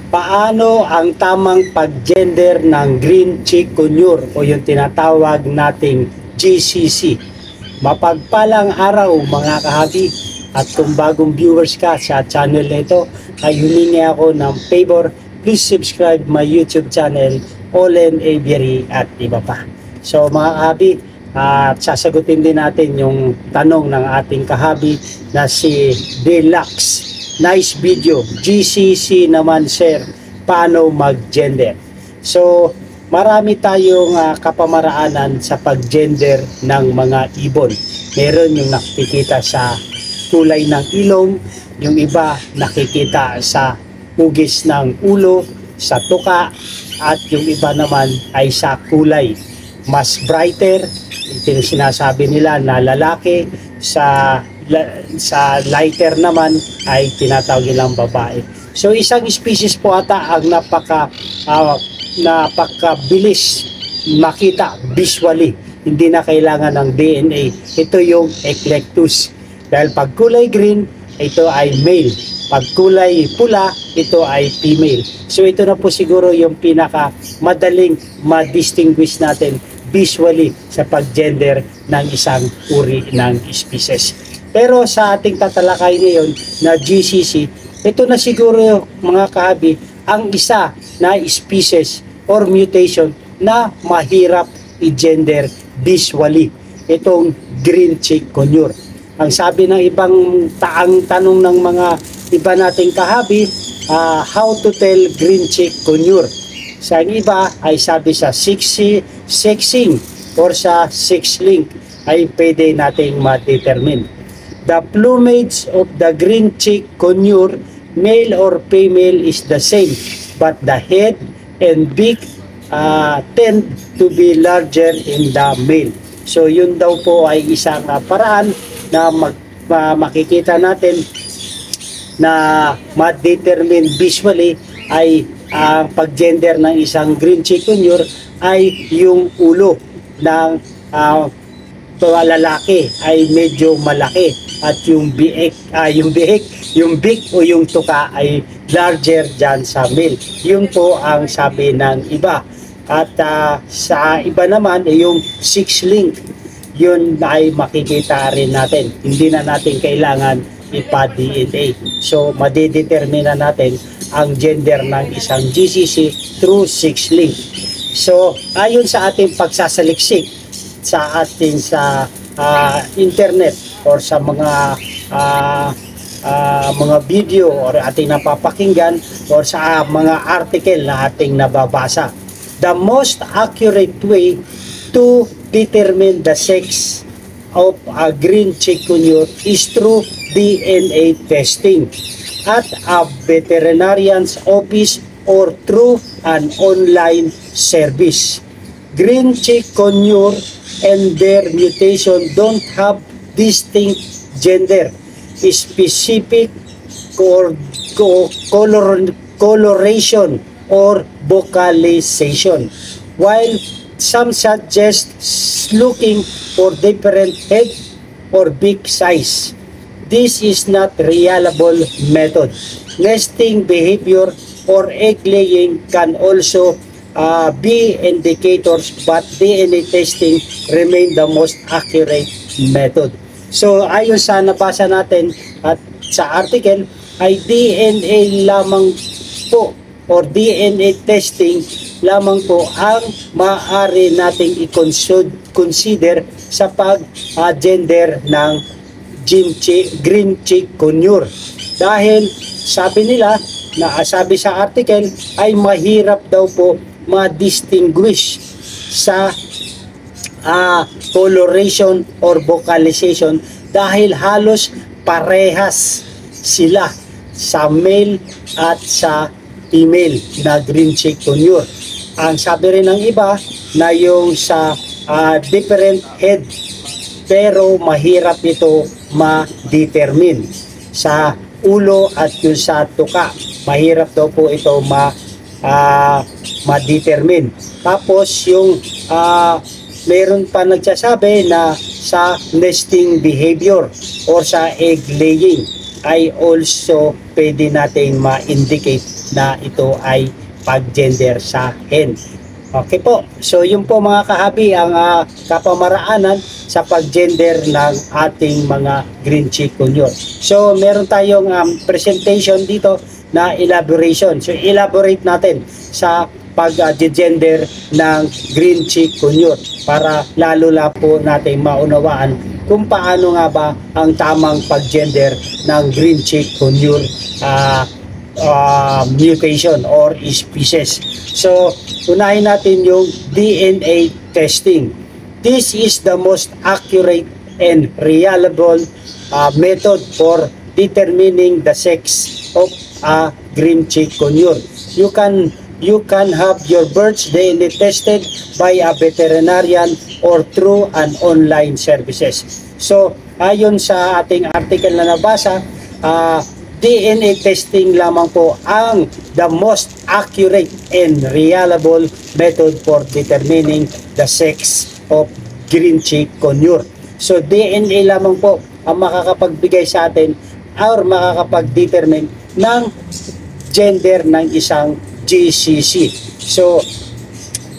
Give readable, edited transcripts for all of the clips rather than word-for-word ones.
Paano ang tamang pag-gender ng green chikunure o yung tinatawag nating GCC? Mapagpalang araw mga kahabi, at kung bagong viewers ka sa channel na ito, ay humingi ako ng favor, please subscribe my YouTube channel, Olen Aviary at iba pa. So mga kahabi, at sasagutin din natin yung tanong ng ating kahabi na si Deluxe. Nice video. GCC naman sir, paano mag-gender? So, marami tayong kapamaraanan sa pag-gender ng mga ibon. Meron yung nakikita sa kulay ng ilong, yung iba nakikita sa hugis ng ulo, sa tuka, at yung iba naman ay sa kulay. Mas brighter, ito sinasabi nila na lalaki, sa lighter naman ay tinatawag nilang babae. So isang species po ata ang napakabilis makita visually. Hindi na kailangan ng DNA. Ito yung Eclectus. Dahil pag kulay green, ito ay male. Pag kulay pula, ito ay female. So ito na po siguro yung pinaka madaling ma-distinguish natin visually sa pag-gender ng isang uri ng species. Pero sa ating tatalakay ngayon na GCC, ito na siguro mga kahabi ang isa na species or mutation na mahirap i-gender visually. Itong green chikunure. Ang sabi ng ibang tanong ng mga iba nating kahabi, how to tell green chikunure? Sa iba ay sabi sa sexing or sa sex link ay pwede nating ma-determine. The plumage of the green chikunure, male or female, is the same, but the head and beak tend to be larger in the male. So yun daw po ay isang paraan na makikita natin na ma-determine visually ay ang pag-gender ng isang green chikunure ay yung ulo ng lalaki ay medyo malaki at yung beak o yung tuka ay larger dyan sa male. Yun po ang sabi ng iba. At sa iba naman yung sex link, yun ay makikita rin natin. Hindi na natin kailangan ipa-DNA. So madedetermine na natin ang gender ng isang GCC through sex link. So ayon sa ating pagsasaliksik sa ating internet or sa mga video or ating napapakinggan or sa mga article na ating nababasa, the most accurate way to determine the sex of a green chikunure is through DNA testing at a veterinarian's office or through an online service. Green chikunure and their mutation don't have distinct gender, specific coloration or vocalization. While some suggest looking for different head or beak size, this is not reliable method. Nesting behavior or egg laying can also be indicators, but DNA testing remain the most accurate method. So ayon sa nabasa natin at sa article ay DNA lamang po or DNA testing lamang po ang maaari nating i-consider sa pag-gender ng green chikunure. Dahil sabi nila, sabi sa article ay mahirap daw po ma-distinguish sa coloration or vocalization dahil halos parehas sila sa male at sa female na green chikunure. Ang sabi rin ng iba na yung sa different head, pero mahirap ito ma-determine. Sa ulo at yung sa tuka, mahirap daw po ito ma-determine. Tapos yung meron pa nagsasabi na sa nesting behavior or sa egg laying. ay also pwede nating ma-indicate na ito ay pag-gender sa hen. Okay po. So yun po mga kahabi ang kapamaraanan sa pag-gender ng ating mga green chikunyor. So meron tayong presentation dito na elaboration. So elaborate natin sa pag-gender ng green chikunyor para lalo la po natin maunawaan kung paano nga ba ang tamang pag-gender ng green chikunyor mutation or species. So, unahin natin yung DNA testing. This is the most accurate and reliable method for determining the sex of a green chikunyor. You can have your bird's DNA tested by a veterinarian or through an online services. So, ayon sa ating article na nabasa, DNA testing lamang po ang the most accurate and reliable method for determining the sex of green chikunyor. So DNA lamang po ang makakapagbigay sa atin or makakapag-determine ng gender ng isang GCC. So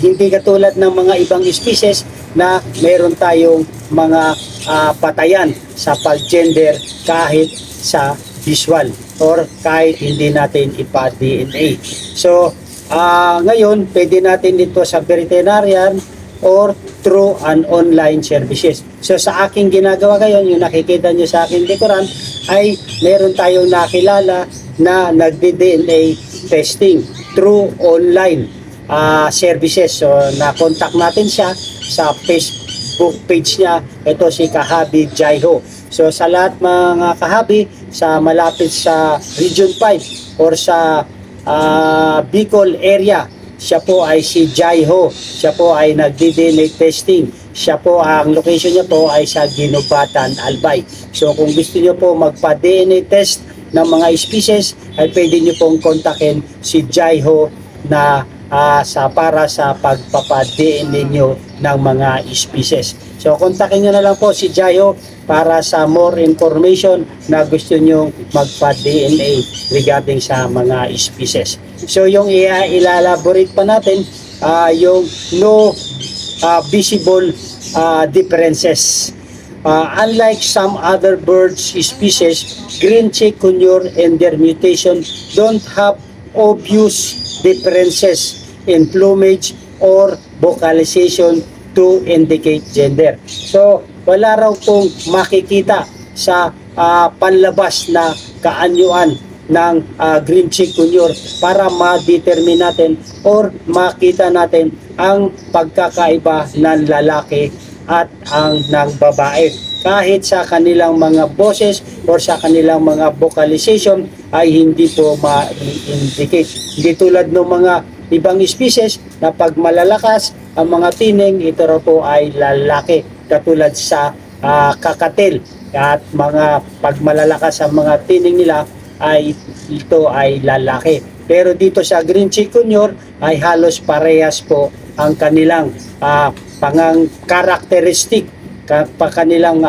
hindi katulad ng mga ibang species na meron tayong mga patayan sa pag-gender kahit sa visual or kahit hindi natin ipa-DNA. So, ngayon, pwede natin ito sa veterinarian or through an online services. So, sa aking ginagawa ngayon, yung nakikita nyo sa aking likuran, ay meron tayong nakilala na nagdi-DNA testing through online services. So, na-contact natin siya sa Facebook page niya. Ito si Kahabi Jaiho. So sa lahat mga kahabi sa malapit sa Region 5 or sa Bicol area, siya po ay si Jaiho. Siya po ay nagdi-DNA testing. Siya po, ang location niya po ay sa Ginubatan, Albay. So kung gusto niyo po magpa-DNA test ng mga species, ay pwede niyo pong kontakin si Jaiho na para sa pagpapa-DNA niyo ng mga species. So kontakin niyo na lang po si Jaiho para sa more information na gusto nyo magpa-DNA regarding sa mga species. So yung i-elaborate pa natin yung no visible differences. Unlike some other birds species, green chikunyor and their mutation don't have obvious differences in plumage or vocalization to indicate gender. So, wala raw pong makikita sa panlabas na kaanyuan ng green chikunyor para ma-determine natin or makita natin ang pagkakaiba ng lalaki at ang ng babae. Kahit sa kanilang mga boses or sa kanilang mga vocalization ay hindi po ma-indicate. Hindi tulad ng mga ibang species na pag malalakas ang mga tining, ito raw po ay lalaki. Katulad sa kakatil at mga pag malalakas ang mga tining nila ay ito ay lalaki. Pero dito sa green chikunyor ay halos parehas po ang kanilang karakteristik, kanilang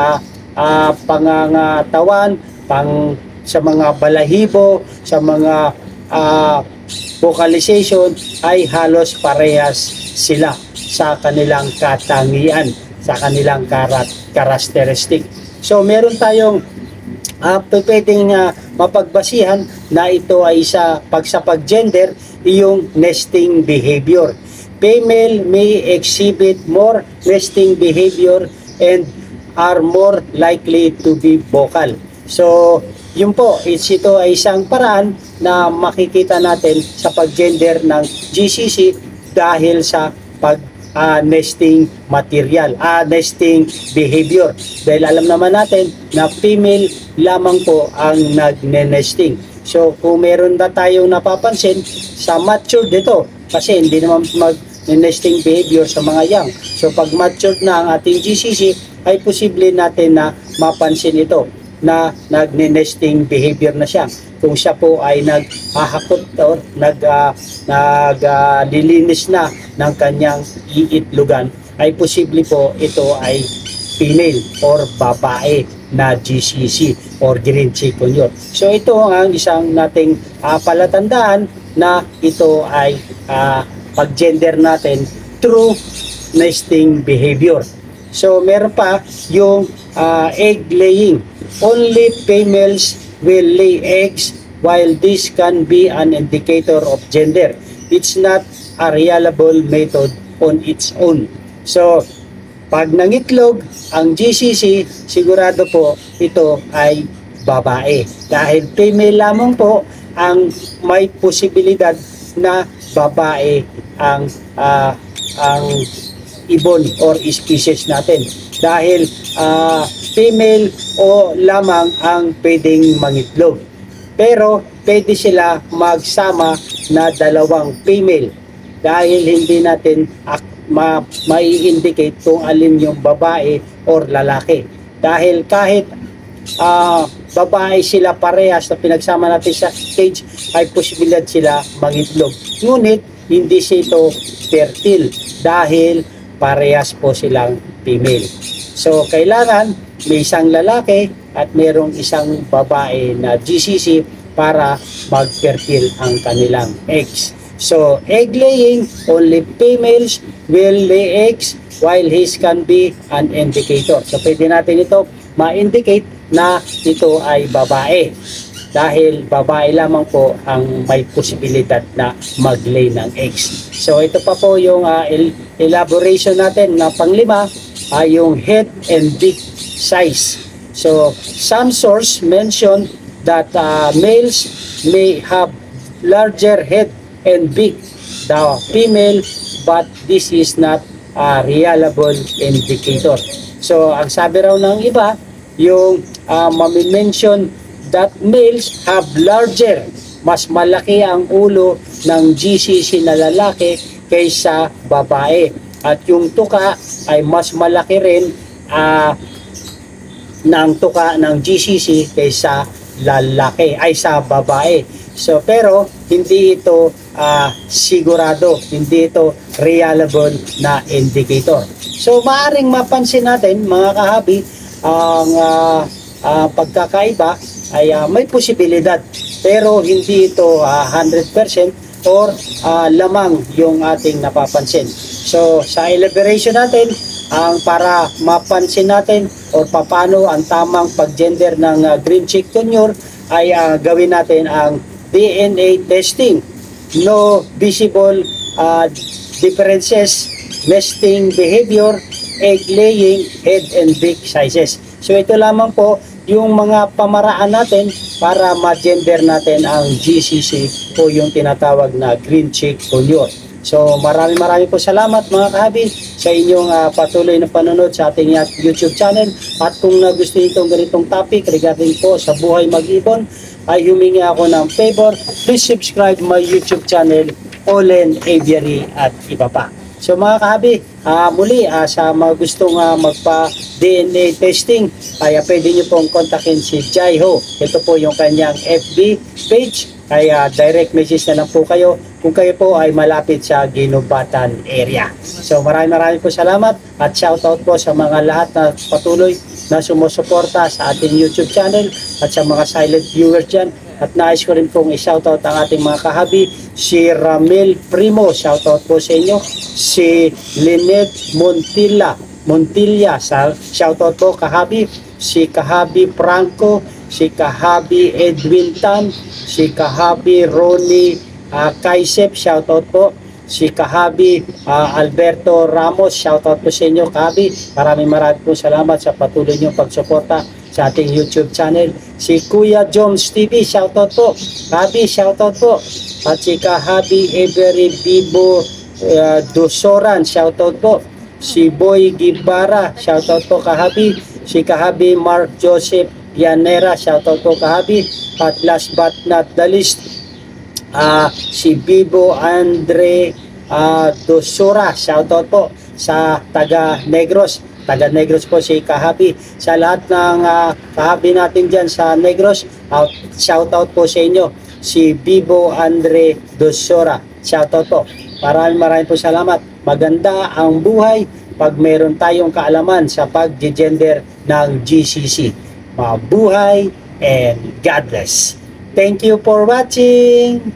pangangatawan, sa mga balahibo, sa mga vocalization ay halos parehas sila sa kanilang katangian, sa kanilang karakteristik. So meron tayong pwedeng mapagbasihan na ito ay sa pag-gender, yung nesting behavior. Female may exhibit more nesting behavior and are more likely to be vocal. So yun po, ito ay isang paraan na makikita natin sa pag-gender ng GCC dahil sa nesting material, nesting behavior. Dahil alam naman natin na female lamang po ang nagne-nesting. So kung meron na tayong napapansin sa mature dito, kasi hindi naman nesting behavior sa mga young. So pag matured na ang ating GCC, ay posible natin na mapansin ito na nagne-nesting behavior na siya. Kung siya po ay naghahakot or naglilinis na ng kanyang iitlugan, ay posible po ito ay female or babae na GCC. or green chicken yun. So ito ang isang nating palatandaan na ito ay pag-gender natin through nesting behavior. So meron pa yung egg laying. Only females will lay eggs, while this can be an indicator of gender. It's not a reliable method on its own. So pag nangitlog ang GCC, sigurado po ito ay babae. Dahil female lamang po ang may posibilidad na babae ang ibon or species natin. Dahil female o lamang ang pwedeng mangitlog. Pero pwede sila magsama na dalawang female. Dahil hindi natin mai-indicate kung alin yung babae or lalaki. Dahil kahit babae sila parehas na pinagsama natin sa cage, ay posibilidad sila mangitlog. Ngunit hindi sila fertile dahil parehas po silang female. So kailangan may isang lalaki at mayroong isang babae na GCC para mag-fertile ang kanilang eggs. So, egg laying, only females will lay eggs, while his can be an indicator. So, pwede natin ito ma-indicate na ito ay babae. Dahil babae lamang po ang may posibilidad na mag-lay ng eggs. So, ito pa po yung elaboration natin na panglima, yung head and beak size. So, some source mention that males may have larger head and beak the female, but this is not a reliable indicator. So ang sabi raw ng iba, yung mami-mention that males have larger, mas malaki ang ulo ng GCC na lalaki kaysa babae, at yung tuka ay mas malaki rin ng tuka ng GCC kaysa lalaki ay sa babae. So pero hindi ito sigurado, hindi ito reliable na indicator. So maaring mapansin natin mga kahabi, ang pagkakaiba ay may posibilidad, pero hindi ito 100% or lamang yung ating napapansin. So sa elaboration natin, ang para mapansin natin o paano ang tamang pag-gender ng green chick conure ay gawin natin ang DNA testing. No visible differences, nesting behavior, egg laying, head and beak sizes. So ito lamang po yung mga pamaraan natin para ma-gender natin ang GCC o yung tinatawag na green chick conure. So maraming po salamat mga kahabi sa inyong patuloy na panonood sa ating YouTube channel. At kung nagustuhan itong ganitong topic regarding po sa buhay mag-ibon, ay humingi ako ng favor, please subscribe my YouTube channel, Olen Aviary at iba pa. So mga kahabi, muli sa mga gustong magpa-DNA testing, ay pwede nyo pong kontakin si Jai Ho. Ito po yung kanyang FB page, ay direct message na lang po kayo kung kayo po ay malapit sa Ginubatan area. So maraming po salamat at shoutout po sa mga lahat na patuloy na sumusuporta sa ating YouTube channel at sa mga silent viewers dyan. At nais ko rin pong i-shoutout ang ating mga kahabi, si Ramel Primo, shoutout po sa inyo, si Lynette Montilla, shoutout po kahabi, si kahabi Franco, si kahabi Edwin Tan, si kahabi Ronnie Kaisep, shoutout po, si kahabi Alberto Ramos, shoutout po sa inyo kahabi. Maraming po salamat sa patuloy niyong pagsuporta sa ating YouTube channel. Si Kuya Jones TV, shoutout po kahabi, shoutout po. At si kahabi Every Bibo Dosoran, shoutout po. Si Boy Gibara, shoutout po kahabi. Si kahabi Mark Joseph Yanera, shoutout po kahabi. At last but not the least, si Bibo Andre Dosura, shoutout po sa taga Negros po si kahabi. Sa lahat ng kahabi natin dyan sa Negros, shoutout po sa inyo, si Bibo Andre Dosura, shoutout po. Maraming po salamat. Maganda ang buhay pag meron tayong kaalaman sa pag-gender ng GCC. Mabuhay and God bless. Thank you for watching.